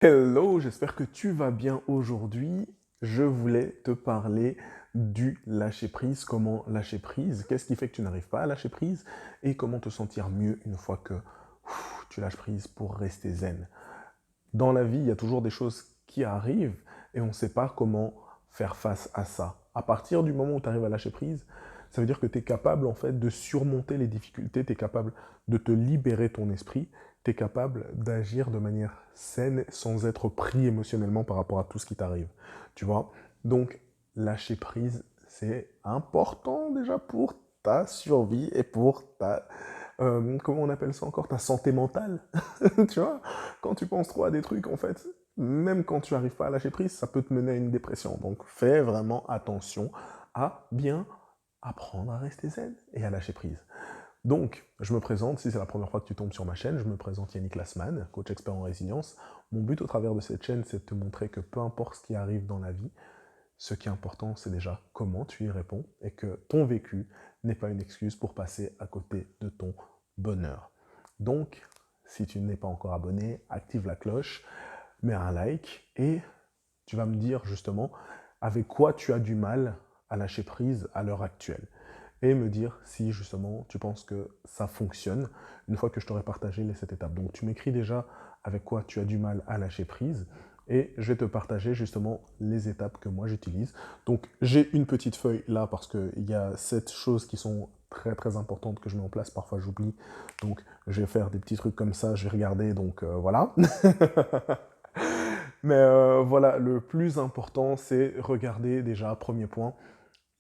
Hello, j'espère que tu vas bien aujourd'hui. Je voulais te parler du lâcher prise, comment lâcher prise, qu'est-ce qui fait que tu n'arrives pas à lâcher prise et comment te sentir mieux une fois que tu lâches prise pour rester zen. Dans la vie, il y a toujours des choses qui arrivent et on ne sait pas comment faire face à ça. À partir du moment où tu arrives à lâcher prise, ça veut dire que tu es capable en fait de surmonter les difficultés, tu es capable de te libérer ton esprit, tu es capable d'agir de manière saine sans être pris émotionnellement par rapport à tout ce qui t'arrive. Tu vois? Donc, lâcher prise, c'est important déjà pour ta survie et pour ta comment on appelle ça encore, ta santé mentale. Tu vois, quand tu penses trop à des trucs, en fait, même quand tu n'arrives pas à lâcher prise, ça peut te mener à une dépression. Donc fais vraiment attention à bien apprendre à rester zen et à lâcher prise. Donc, je me présente, si c'est la première fois que tu tombes sur ma chaîne, je me présente Yannick Lassman, coach expert en résilience. Mon but au travers de cette chaîne, c'est de te montrer que peu importe ce qui arrive dans la vie, ce qui est important, c'est déjà comment tu y réponds et que ton vécu n'est pas une excuse pour passer à côté de ton bonheur. Donc, si tu n'es pas encore abonné, active la cloche, mets un like et tu vas me dire justement avec quoi tu as du mal à lâcher prise à l'heure actuelle. Et me dire si justement tu penses que ça fonctionne une fois que je t'aurai partagé les 7 étapes. Donc tu m'écris déjà avec quoi tu as du mal à lâcher prise et je vais te partager justement les étapes que moi j'utilise. Donc j'ai une petite feuille là parce qu'il y a 7 choses qui sont très très importantes que je mets en place, parfois j'oublie, donc je vais faire des petits trucs comme ça, je vais regarder, donc voilà. Mais voilà, le plus important c'est regarder déjà, premier point,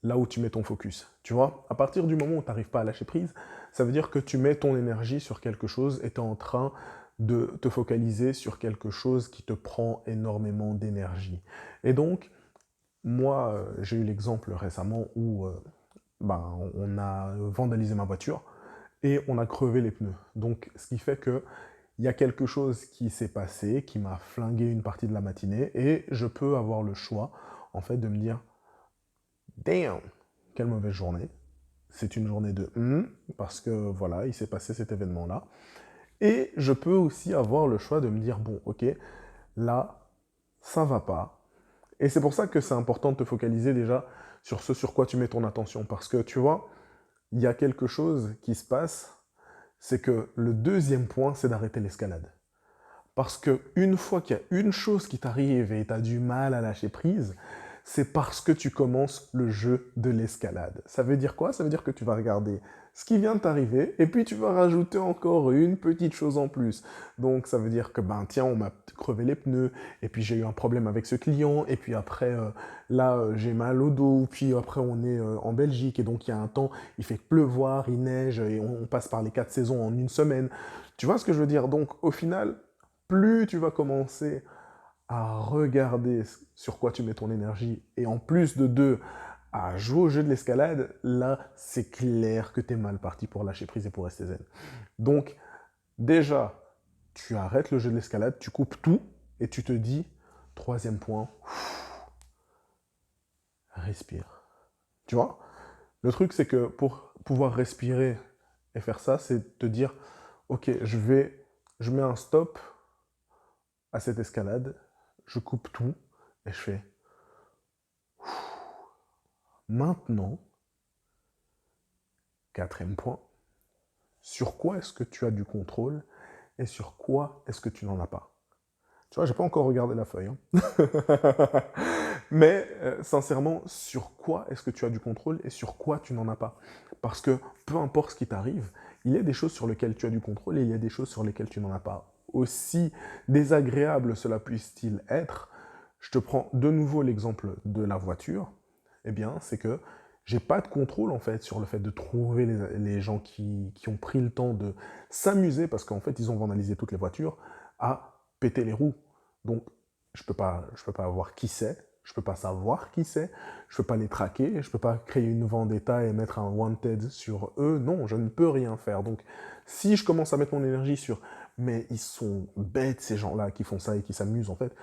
là où tu mets ton focus. Tu vois, à partir du moment où tu n'arrives pas à lâcher prise, ça veut dire que tu mets ton énergie sur quelque chose et tu es en train de te focaliser sur quelque chose qui te prend énormément d'énergie. Et donc, moi, j'ai eu l'exemple récemment où on a vandalisé ma voiture et on a crevé les pneus. Donc, ce qui fait que il y a quelque chose qui s'est passé, qui m'a flingué une partie de la matinée, et je peux avoir le choix, en fait, de me dire, damn, quelle mauvaise journée. C'est une journée de parce que voilà, il s'est passé cet événement-là. Et je peux aussi avoir le choix de me dire, bon, ok, là, ça va pas. Et c'est pour ça que c'est important de te focaliser déjà sur ce sur quoi tu mets ton attention. Parce que tu vois, il y a quelque chose qui se passe, c'est que le deuxième point, c'est d'arrêter l'escalade. Parce que une fois qu'il y a une chose qui t'arrive et tu as du mal à lâcher prise, c'est parce que tu commences le jeu de l'escalade. Ça veut dire quoi? Ça veut dire que tu vas regarder ce qui vient de t'arriver et puis tu vas rajouter encore une petite chose en plus. Donc ça veut dire que ben tiens, on m'a crevé les pneus et puis j'ai eu un problème avec ce client et puis après j'ai mal au dos, puis après on est en Belgique et donc il y a un temps, il fait pleuvoir, il neige et on passe par les 4 saisons en une semaine. Tu vois ce que je veux dire? Donc au final, plus tu vas commencer à regarder sur quoi tu mets ton énergie, et en plus de deux, à jouer au jeu de l'escalade, là, c'est clair que tu es mal parti pour lâcher prise et pour rester zen. Donc, déjà, tu arrêtes le jeu de l'escalade, tu coupes tout, et tu te dis, troisième point, respire. Tu vois? Le truc, c'est que pour pouvoir respirer et faire ça, c'est te dire, ok, je mets un stop à cette escalade, je coupe tout, et je fais, maintenant, quatrième point, sur quoi est-ce que tu as du contrôle et sur quoi est-ce que tu n'en as pas? Tu vois, j'ai pas encore regardé la feuille. Hein. Mais sincèrement, sur quoi est-ce que tu as du contrôle et sur quoi tu n'en as pas? Parce que peu importe ce qui t'arrive, il y a des choses sur lesquelles tu as du contrôle et il y a des choses sur lesquelles tu n'en as pas. Aussi désagréable cela puisse-t-il être, je te prends de nouveau l'exemple de la voiture, eh bien, c'est que j'ai pas de contrôle en fait sur le fait de trouver les gens qui ont pris le temps de s'amuser, parce qu'en fait ils ont vandalisé toutes les voitures, à péter les roues. Donc je peux pas voir qui c'est, je peux pas savoir qui c'est, je peux pas les traquer, je peux pas créer une vendetta et mettre un wanted sur eux, non, je ne peux rien faire. Donc si je commence à mettre mon énergie sur mais ils sont bêtes ces gens-là qui font ça et qui s'amusent en fait,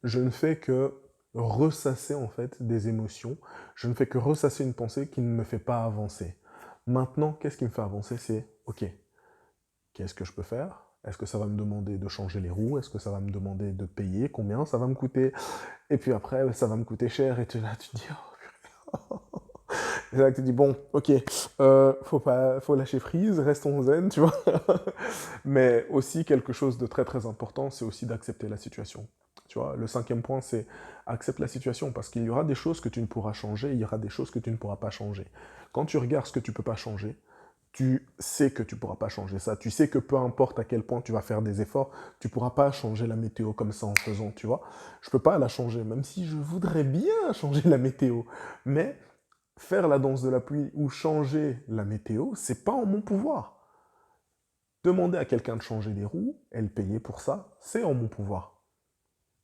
je ne fais que ressasser en fait des émotions, je ne fais que ressasser une pensée qui ne me fait pas avancer. Maintenant, qu'est-ce qui me fait avancer? C'est, ok, qu'est-ce que je peux faire? Est-ce que ça va me demander de changer les roues? Est-ce que ça va me demander de payer? Combien ça va me coûter? Et puis après, ça va me coûter cher, et là, tu te dis, oh. Et là, tu te dis, bon, ok, faut lâcher prise, restons zen, tu vois. Mais aussi, quelque chose de très très important, c'est aussi d'accepter la situation. Tu vois, le 5e point, c'est accepte la situation, parce qu'il y aura des choses que tu ne pourras changer, il y aura des choses que tu ne pourras pas changer. Quand tu regardes ce que tu peux pas changer, tu sais que tu pourras pas changer ça. Tu sais que peu importe à quel point tu vas faire des efforts, tu pourras pas changer la météo comme ça en faisant, tu vois. Je peux pas la changer, même si je voudrais bien changer la météo. Mais faire la danse de la pluie ou changer la météo, c'est pas en mon pouvoir. Demander à quelqu'un de changer les roues et le payer pour ça, c'est en mon pouvoir.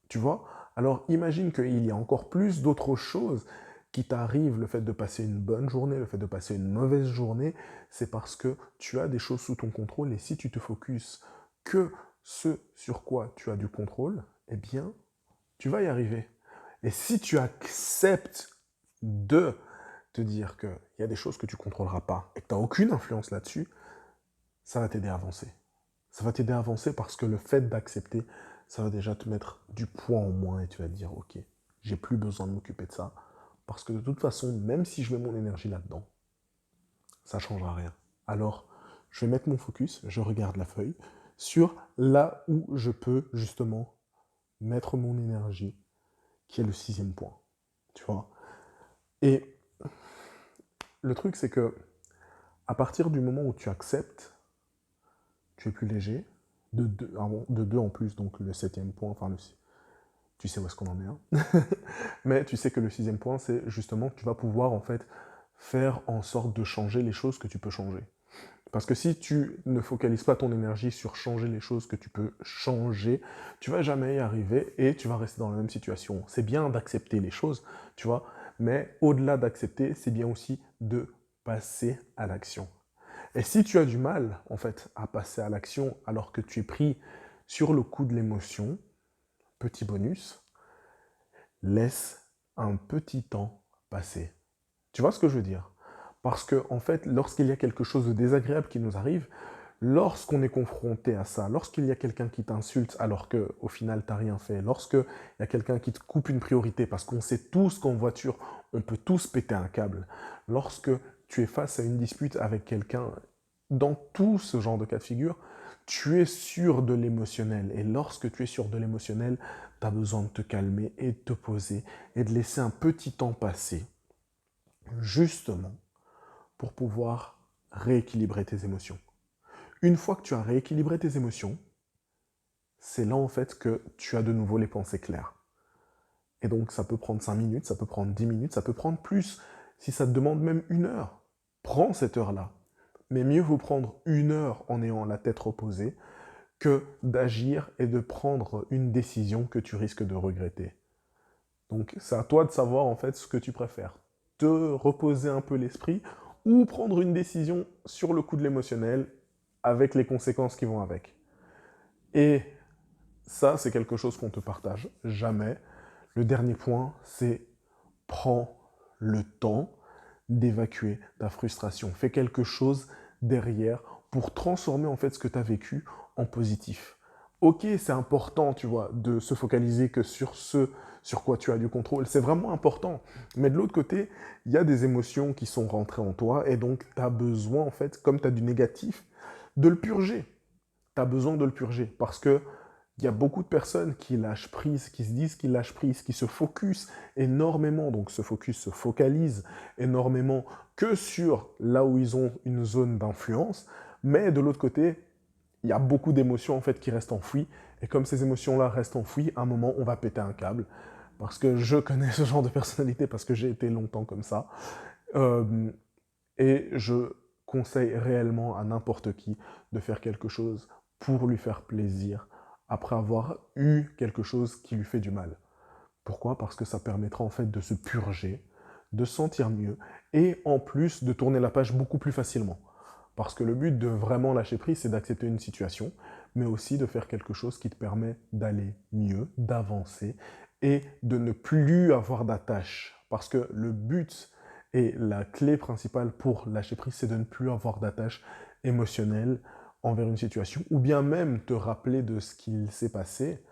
Tu vois? Alors imagine qu'il y a encore plus d'autres choses qui t'arrivent, le fait de passer une bonne journée, le fait de passer une mauvaise journée, c'est parce que tu as des choses sous ton contrôle et si tu te focuses que ce sur quoi tu as du contrôle, eh bien, tu vas y arriver. Et si tu acceptes de te dire qu'il y a des choses que tu ne contrôleras pas et que tu n'as aucune influence là-dessus, ça va t'aider à avancer. Ça va t'aider à avancer parce que le fait d'accepter, ça va déjà te mettre du poids en moins et tu vas te dire, ok, j'ai plus besoin de m'occuper de ça. Parce que de toute façon, même si je mets mon énergie là-dedans, ça ne changera rien. Alors, je vais mettre mon focus, je regarde la feuille, sur là où je peux justement mettre mon énergie, qui est le 6e point. Tu vois? Et le truc, c'est que à partir du moment où tu acceptes, tu es plus léger, de 2 en plus, donc le 7e point, enfin tu sais où est-ce qu'on en est, hein. Mais tu sais que le 6e point, c'est justement que tu vas pouvoir en fait faire en sorte de changer les choses que tu peux changer. Parce que si tu ne focalises pas ton énergie sur changer les choses que tu peux changer, tu vas jamais y arriver et tu vas rester dans la même situation. C'est bien d'accepter les choses, tu vois, mais au-delà d'accepter, c'est bien aussi de passer à l'action. Et si tu as du mal, en fait, à passer à l'action alors que tu es pris sur le coup de l'émotion, petit bonus, laisse un petit temps passer. Tu vois ce que je veux dire? Parce que, en fait, lorsqu'il y a quelque chose de désagréable qui nous arrive, lorsqu'on est confronté à ça, lorsqu'il y a quelqu'un qui t'insulte alors qu'au final, tu n'as rien fait, lorsqu'il y a quelqu'un qui te coupe une priorité, parce qu'on sait tous qu'en voiture, on peut tous péter un câble, lorsque tu es face à une dispute avec quelqu'un, dans tout ce genre de cas de figure, tu es sur de l'émotionnel. Et lorsque tu es sur de l'émotionnel, tu as besoin de te calmer et de te poser et de laisser un petit temps passer, justement, pour pouvoir rééquilibrer tes émotions. Une fois que tu as rééquilibré tes émotions, c'est là en fait que tu as de nouveau les pensées claires. Et donc ça peut prendre 5 minutes, ça peut prendre 10 minutes, ça peut prendre plus. Si ça te demande même 1 heure, prends cette heure-là. Mais mieux vaut prendre 1 heure en ayant la tête reposée que d'agir et de prendre une décision que tu risques de regretter. Donc c'est à toi de savoir en fait ce que tu préfères. Te reposer un peu l'esprit ou prendre une décision sur le coup de l'émotionnel avec les conséquences qui vont avec. Et ça, c'est quelque chose qu'on te partage jamais. Le dernier point, c'est prends le temps d'évacuer ta frustration. Fais quelque chose derrière pour transformer en fait ce que tu as vécu en positif. Ok, c'est important, tu vois, de se focaliser que sur ce sur quoi tu as du contrôle. C'est vraiment important. Mais de l'autre côté, il y a des émotions qui sont rentrées en toi et donc tu as besoin, en fait, comme tu as du négatif, de le purger. Tu as besoin de le purger parce que il y a beaucoup de personnes qui lâchent prise, qui se disent qu'ils lâchent prise, qui se focus énormément, donc ce focus se focalise énormément que sur là où ils ont une zone d'influence, mais de l'autre côté, il y a beaucoup d'émotions en fait qui restent enfouies, et comme ces émotions-là restent enfouies, à un moment, on va péter un câble, parce que je connais ce genre de personnalité, parce que j'ai été longtemps comme ça, euh, et je conseille réellement à n'importe qui de faire quelque chose pour lui faire plaisir après avoir eu quelque chose qui lui fait du mal. Pourquoi? Parce que ça permettra en fait de se purger, de se sentir mieux et en plus de tourner la page beaucoup plus facilement. Parce que le but de vraiment lâcher prise, c'est d'accepter une situation, mais aussi de faire quelque chose qui te permet d'aller mieux, d'avancer et de ne plus avoir d'attache. Parce que le but et la clé principale pour lâcher prise, c'est de ne plus avoir d'attache émotionnelle envers une situation, ou bien même te rappeler de ce qu'il s'est passé,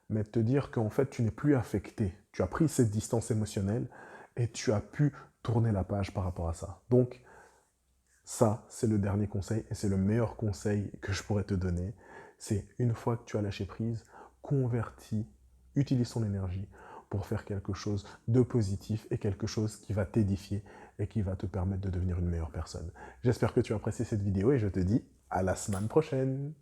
mais te dire qu'en fait, tu n'es plus affecté. Tu as pris cette distance émotionnelle et tu as pu tourner la page par rapport à ça. Donc, ça, c'est le dernier conseil et c'est le meilleur conseil que je pourrais te donner. C'est une fois que tu as lâché prise, convertis, utilise ton énergie pour faire quelque chose de positif et quelque chose qui va t'édifier et qui va te permettre de devenir une meilleure personne. J'espère que tu as apprécié cette vidéo et je te dis à la semaine prochaine.